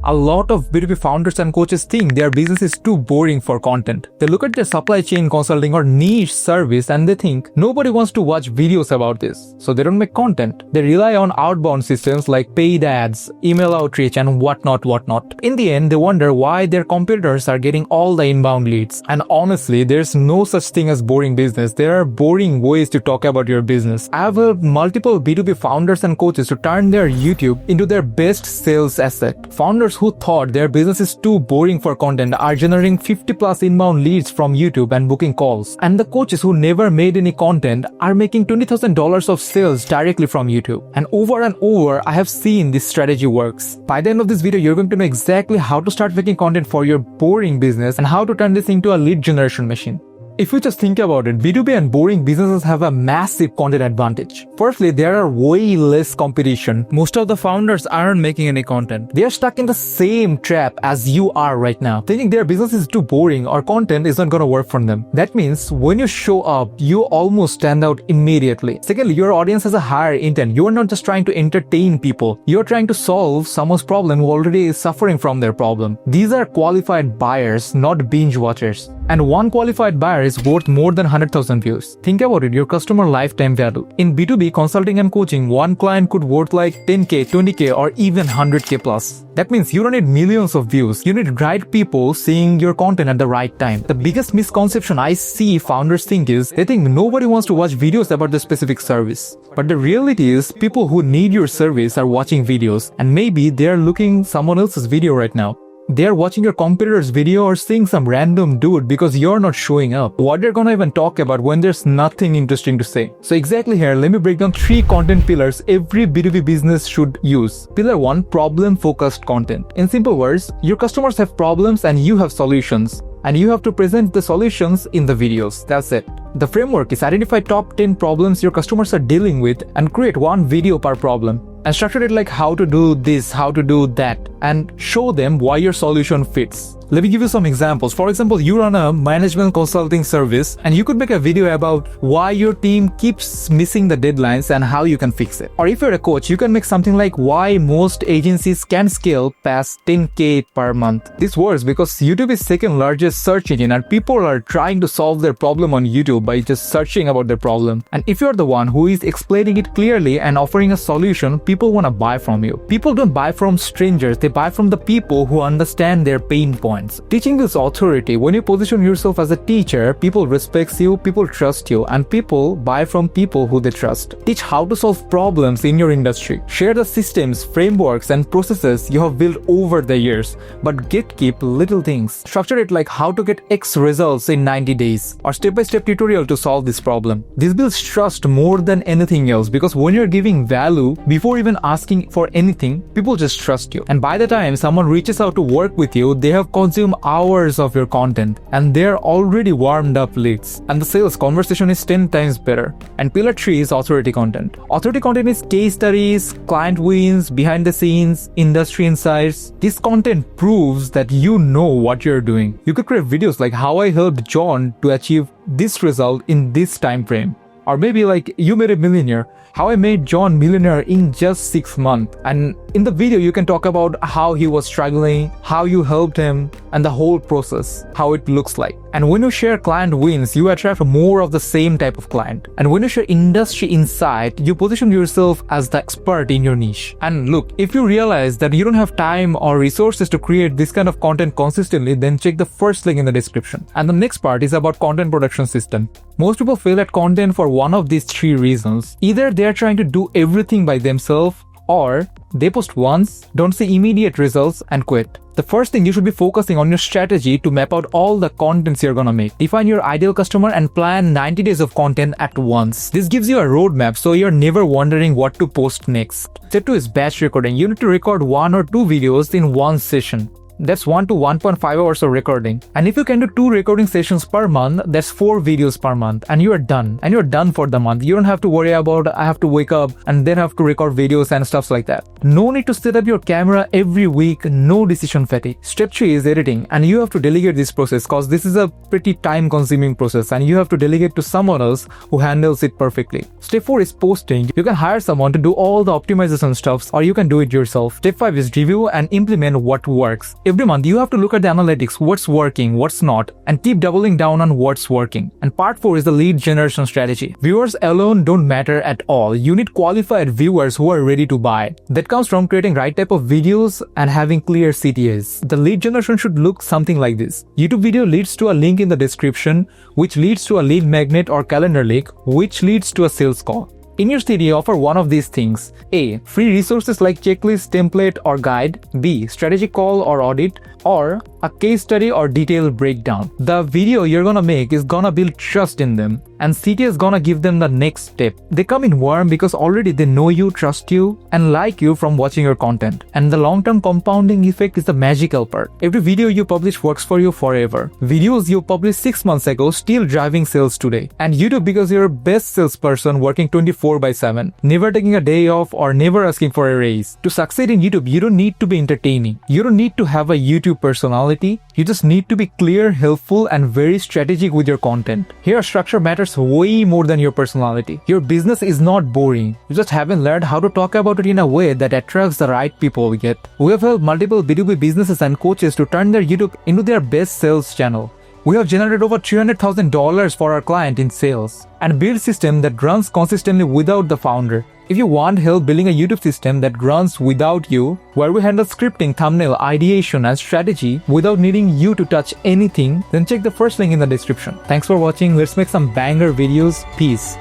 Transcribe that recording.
A lot of B2B founders and coaches think their business is too boring for content. They look at their supply chain consulting or niche service and they think nobody wants to watch videos about this, so they don't make content. They rely on outbound systems like paid ads, email outreach, and whatnot. In the end, they wonder why their competitors are getting all the inbound leads. And honestly, there's no such thing as boring business. There are boring ways to talk about your business. I have helped multiple B2B founders and coaches to turn their YouTube into their best sales asset. Founders who thought their business is too boring for content are generating 50 plus inbound leads from YouTube and booking calls. And the coaches who never made any content are making $20,000 of sales directly from YouTube. And over, I have seen this strategy works. By the end of this video, you're going to know exactly how to start making content for your boring business and how to turn this into a lead generation machine. If you just think about it, B2B and boring businesses have a massive content advantage. Firstly, there are way less competition. Most of the founders aren't making any content. They are stuck in the same trap as you are right now, thinking their business is too boring or content is not going to work for them. That means when you show up, you almost stand out immediately. Secondly, your audience has a higher intent. You are not just trying to entertain people. You are trying to solve someone's problem who already is suffering from their problem. These are qualified buyers, not binge watchers. And one qualified buyer is worth more than 100,000 views. Think about it, your customer lifetime value. In B2B consulting and coaching, one client could worth like 10K, 20K, or even 100K plus. That means you don't need millions of views. You need right people seeing your content at the right time. The biggest misconception I see founders think is they think nobody wants to watch videos about the specific service. But the reality is people who need your service are watching videos, and maybe they are looking someone else's video right now. They're watching your competitor's video or seeing some random dude because you're not showing up. What they're gonna even talk about when there's nothing interesting to say. So exactly here, let me break down 3 content pillars every B2B business should use. Pillar 1, problem-focused content. In simple words, your customers have problems and you have solutions. And you have to present the solutions in the videos. That's it. The framework is identify top 10 problems your customers are dealing with and create one video per problem. And structure it like how to do this, how to do that, and show them why your solution fits. Let me give you some examples. For example, you run a management consulting service and you could make a video about why your team keeps missing the deadlines and how you can fix it. Or if you're a coach, you can make something like why most agencies can scale past 10K per month. This works because YouTube is second largest search engine and people are trying to solve their problem on YouTube by just searching about their problem. And if you're the one who is explaining it clearly and offering a solution, people want to buy from you. People don't buy from strangers, they buy from the people who understand their pain points. Teaching builds authority. When you position yourself as a teacher, people respect you, people trust you, and people buy from people who they trust. Teach how to solve problems in your industry. Share the systems, frameworks, and processes you have built over the years, but gatekeep little things. Structure it like how to get X results in 90 days, or step-by-step tutorial to solve this problem. This builds trust more than anything else because when you're giving value before even asking for anything, people just trust you. And by the time someone reaches out to work with you, they have consume hours of your content and they're already warmed up leads, and the sales conversation is 10 times better. And pillar 3 is authority content. Authority content is case studies, client wins, behind the scenes, industry insights. This content proves that you know what you're doing. You could create videos like how I helped John to achieve this result in this time frame. Or maybe like you made a millionaire, how I made John millionaire in just 6 months. And in the video, you can talk about how he was struggling, how you helped him, and the whole process, how it looks like. And when you share client wins, you attract more of the same type of client. And when you share industry insight, you position yourself as the expert in your niche. And look, if you realize that you don't have time or resources to create this kind of content consistently, then check the first link in the description. And the next part is about content production system. Most people fail at content for one of these 3 reasons. Either they are trying to do everything by themselves, or they post once, don't see immediate results, and quit. The first thing, you should be focusing on your strategy to map out all the contents you're gonna make. Define your ideal customer and plan 90 days of content at once. This gives you a roadmap so you're never wondering what to post next. Step 2 is batch recording. You need to record 1 or 2 videos in one session. That's 1 to 1.5 hours of recording. And if you can do 2 recording sessions per month, that's 4 videos per month, and you are done. And you're done for the month. You don't have to worry about I have to wake up and then have to record videos and stuff like that. No need to set up your camera every week, no decision fatigue. Step 3 is editing, and you have to delegate this process because this is a pretty time consuming process and you have to delegate to someone else who handles it perfectly. Step 4 is posting. You can hire someone to do all the optimization stuffs, or you can do it yourself. Step 5 is review and implement what works. Every month you have to look at the analytics, what's working, what's not, and keep doubling down on what's working. And part 4 is the lead generation strategy. Viewers alone don't matter at all. You need qualified viewers who are ready to buy. That comes from creating right type of videos and having clear CTAs. The lead generation should look something like this. YouTube video leads to a link in the description, which leads to a lead magnet or calendar link, which leads to a sales call. In your studio, offer one of these things. A. Free resources like checklist, template, or guide. B. Strategic call or audit. Or a case study or detailed breakdown. The video you're gonna make is gonna build trust in them, and CTA is gonna give them the next step. They come in warm because already they know you, trust you, and like you from watching your content. And the long-term compounding effect is the magical part. Every video you publish works for you forever. Videos you published 6 months ago still driving sales today. And YouTube because you're best salesperson working 24/7, never taking a day off or never asking for a raise. To succeed in YouTube, you don't need to be entertaining. You don't need to have a YouTube personality. You just need to be clear, helpful, and very strategic with your content. Here, structure matters way more than your personality. Your business is not boring. You just haven't learned how to talk about it in a way that attracts the right people yet. We have helped multiple B2B businesses and coaches to turn their YouTube into their best sales channel. We have generated over $300,000 for our client in sales and built a system that runs consistently without the founder. If you want help building a YouTube system that runs without you, where we handle scripting, thumbnail, ideation, and strategy without needing you to touch anything, then check the first link in the description. Thanks for watching. Let's make some banger videos. Peace.